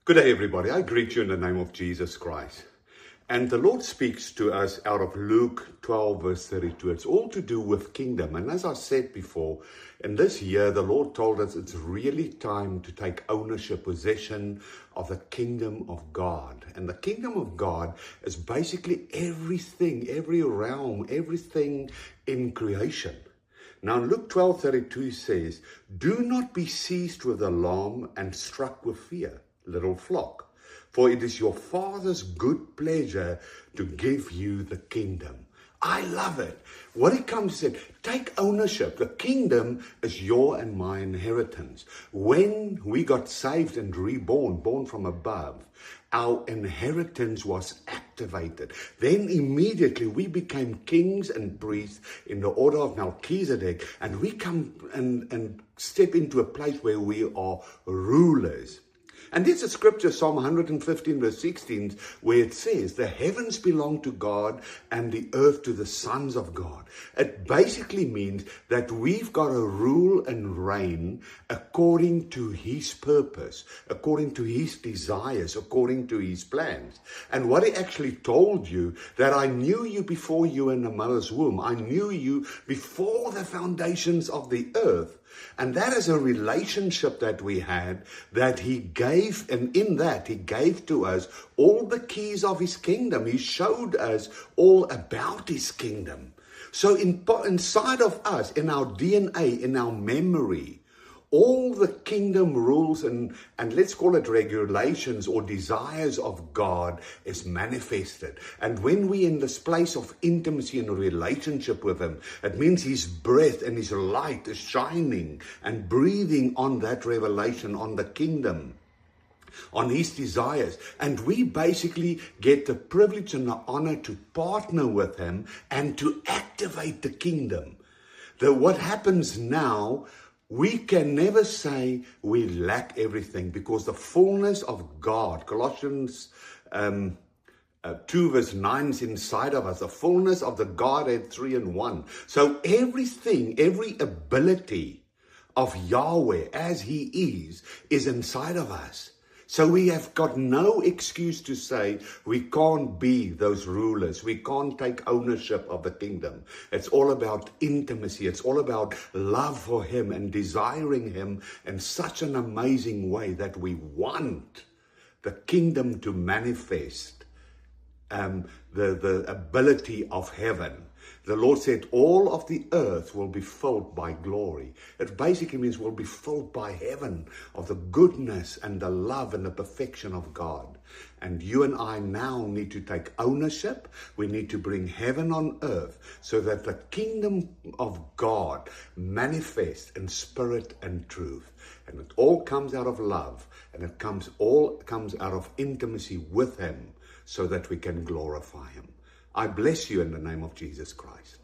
Good day, everybody. I greet you in the name of Jesus Christ. And the Lord speaks to us out of Luke 12, verse 32. It's all to do with kingdom. And as I said before, in this year, the Lord told us it's really time to take ownership, possession of the kingdom of God. And the kingdom of God is basically everything, every realm, everything in creation. Now, Luke 12:32 says, "Do not be seized with alarm and struck with fear, little flock, for it is your Father's good pleasure to give you the kingdom." I love it. What it comes to say, take ownership. The kingdom is your and my inheritance. When we got saved and reborn, born from above, our inheritance was activated. Then immediately we became kings and priests in the order of Melchizedek, and we come and step into a place where we are rulers. And there's a scripture, Psalm 115, verse 16, where it says, "The heavens belong to God and the earth to the sons of God." It basically means that we've got to rule and reign according to His purpose, according to His desires, according to His plans. And what He actually told you, that I knew you before you in the mother's womb. I knew you before the foundations of the earth. And that is a relationship that we had, that He gave, and in that He gave to us all the keys of His kingdom. He showed us all about His kingdom. So inside of us, in our DNA, in our memory, all the kingdom rules and let's call it regulations or desires of God is manifested. And when we're in this place of intimacy and a relationship with Him, it means His breath and His light is shining and breathing on that revelation, on the kingdom, on His desires. And we basically get the privilege and the honor to partner with Him and to activate the kingdom. What happens now, we can never say we lack everything, because the fullness of God, Colossians 2 verse 9 is inside of us, the fullness of the Godhead 3 in 1. So everything, every ability of Yahweh as He is inside of us. So we have got no excuse to say we can't be those rulers. We can't take ownership of the kingdom. It's all about intimacy. It's all about love for Him and desiring Him in such an amazing way that we want the kingdom to manifest the ability of heaven. The Lord said all of the earth will be filled by glory. It basically means we'll be filled by heaven, of the goodness and the love and the perfection of God. And you and I now need to take ownership. We need to bring heaven on earth so that the kingdom of God manifests in spirit and truth. And it all comes out of love, and all comes out of intimacy with Him, so that we can glorify Him. I bless you in the name of Jesus Christ.